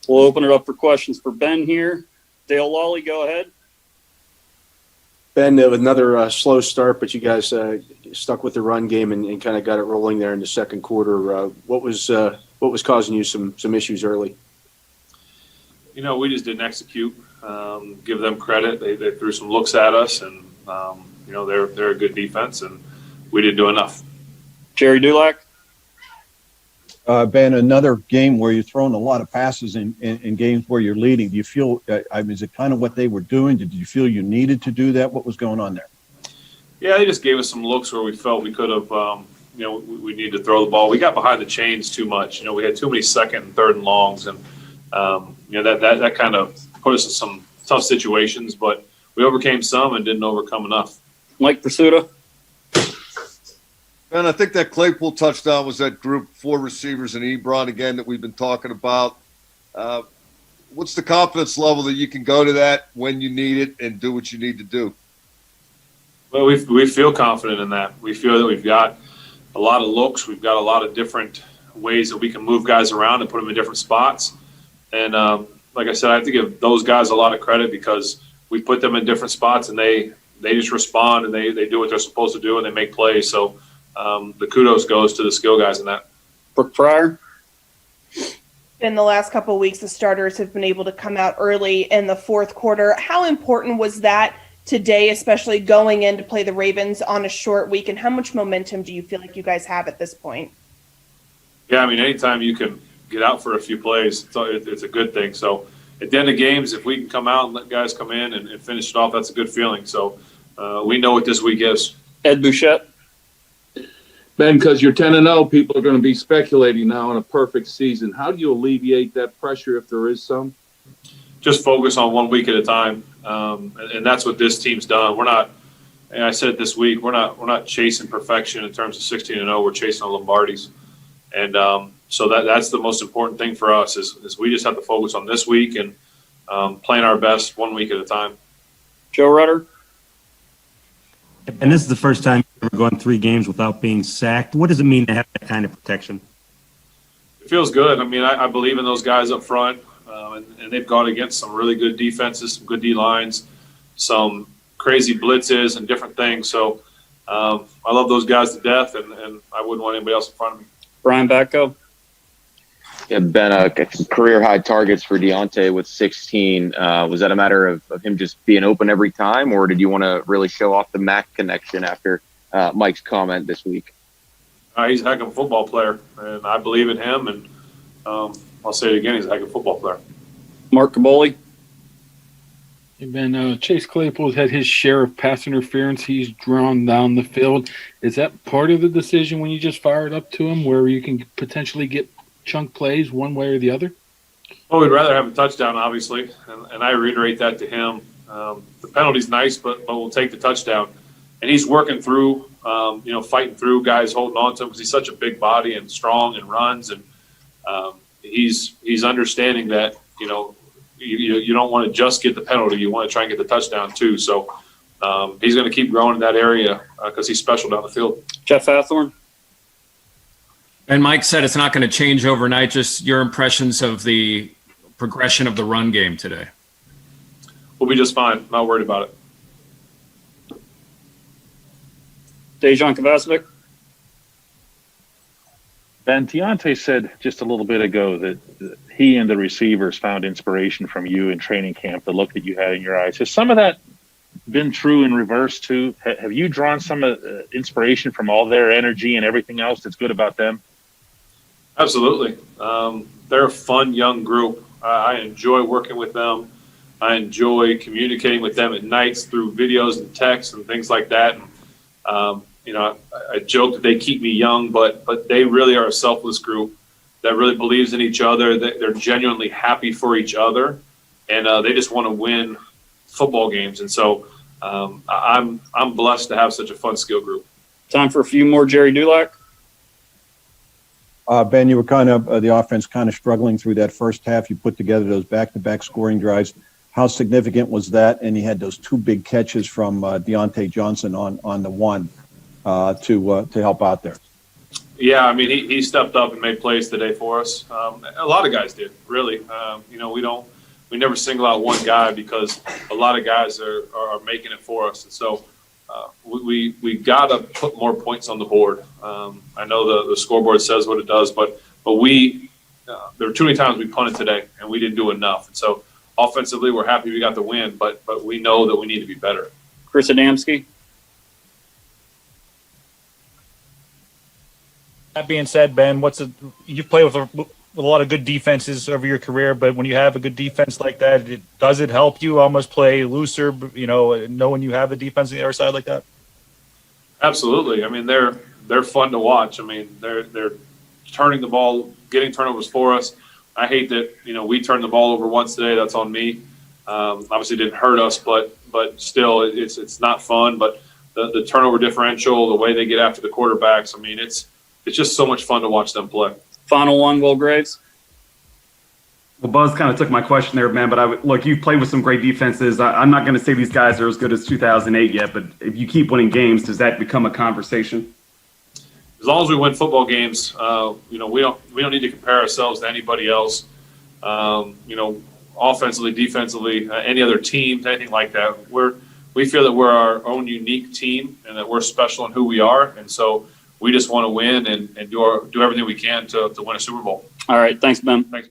We'll open it up for questions for Ben here. Dale Lawley, go ahead. Ben, another slow start, but you guys stuck with the run game and kind of got it rolling there in the second quarter. What was causing you some issues early? We just didn't execute. Give them credit. They threw some looks at us, and they're a good defense, and we didn't do enough. Jerry Dulac. Ben, another game where you're throwing a lot of passes in games where you're leading. Do you feel, is it kind of what they were doing? Did you feel you needed to do that? What was going on there? Yeah, they just gave us some looks where we felt we could have, we needed to throw the ball. We got behind the chains too much. We had too many second and third and longs, and, that kind of put us in some tough situations, but we overcame some and didn't overcome enough. Mike Pursuta. And I think that Claypool touchdown was that group 4 receivers and Ebron again that we've been talking about. What's the confidence level that you can go to that when you need it and do what you need to do? Well, we feel confident in that. We feel that we've got a lot of looks. We've got a lot of different ways that we can move guys around and put them in different spots. And like I said, I have to give those guys a lot of credit because we put them in different spots and they just respond and they do what they're supposed to do and they make plays. So the kudos goes to the skill guys in that. Brooke Pryor. In the last couple of weeks, the starters have been able to come out early in the fourth quarter. How important was that today, especially going in to play the Ravens on a short week? And how much momentum do you feel like you guys have at this point? Yeah, anytime you can get out for a few plays, it's a good thing. So at the end of games, if we can come out and let guys come in and finish it off, that's a good feeling. So we know what this week is. Ed Bouchette. Ben, because you're 10-0, people are going to be speculating now on a perfect season. How do you alleviate that pressure if there is some? Just focus on 1 week at a time, and that's what this team's done. We're not. And I said it this week. We're not chasing perfection in terms of 16-0. We're chasing Lombardis, and so that's the most important thing for us is we just have to focus on this week and playing our best 1 week at a time. Joe Rudder. And this is the first time you've ever gone 3 games without being sacked. What does it mean to have that kind of protection? It feels good. I believe in those guys up front, and they've gone against some really good defenses, some good D-lines, some crazy blitzes and different things. So I love those guys to death, and I wouldn't want anybody else in front of me. Brian Batko. Yeah, Ben, career-high targets for Deontay with 16. Was that a matter of him just being open every time, or did you want to really show off the Mac connection after Mike's comment this week? He's a heck of a football player, and I believe in him, and I'll say it again, he's a heck of a football player. Mark Caboli. Hey Ben, Chase Claypool's had his share of pass interference. He's drawn down the field. Is that part of the decision when you just fire it up to him where you can potentially get chunk plays one way or the other? Well, we'd rather have a touchdown, obviously, and I reiterate that to him. The penalty's nice, but we'll take the touchdown. And he's working through, fighting through guys holding on to him because he's such a big body and strong and runs. And he's understanding that, you don't want to just get the penalty. You want to try and get the touchdown too. So he's going to keep growing in that area because he's special down the field. Jeff Hathorn. And Mike said it's not going to change overnight. Just your impressions of the progression of the run game today. We'll be just fine. Not worried about it. Dejan Kovacevic. Ben, Deontay said just a little bit ago that he and the receivers found inspiration from you in training camp, the look that you had in your eyes. Has some of that been true in reverse too? Have you drawn some inspiration from all their energy and everything else that's good about them? Absolutely. They're a fun young group. I enjoy working with them. I enjoy communicating with them at nights through videos and texts and things like that. I joke that they keep me young, but they really are a selfless group that really believes in each other. They're genuinely happy for each other, and they just want to win football games. And so I'm blessed to have such a fun skill group. Time for a few more. Jerry Dulac. Ben, you were kind of the offense kind of struggling through that first half. You put together those back-to-back scoring drives. How significant was that? And you had those 2 big catches from Deontay Johnson on the one to help out there. Yeah, I mean, he stepped up and made plays today for us. A lot of guys did, really. We never single out one guy because a lot of guys are making it for us. And so we got to put more points on the board. I know the scoreboard says what it does, but there were too many times we punted today and we didn't do enough. And so offensively, we're happy we got the win, but we know that we need to be better. Chris Adamski. That being said, Ben, you've played with a lot of good defenses over your career, but when you have a good defense like that, does it help you almost play looser, knowing you have a defense on the other side like that? Absolutely. I mean, they're fun to watch. I mean, they're turning the ball, getting turnovers for us. I hate that, we turned the ball over once today. That's on me. Obviously it didn't hurt us, but still it's not fun. But the turnover differential, the way they get after the quarterbacks, I mean, it's just so much fun to watch them play. Final one, Will Graves. Well, Buzz kind of took my question there, man. But look, you've played with some great defenses. I'm not going to say these guys are as good as 2008 yet, but if you keep winning games, does that become a conversation? As long as we win football games, we don't need to compare ourselves to anybody else. Offensively, defensively, any other teams, anything like that. We feel that we're our own unique team and that we're special in who we are, and so we just want to win and do everything we can to win a Super Bowl. All right. Thanks, Ben. Thanks.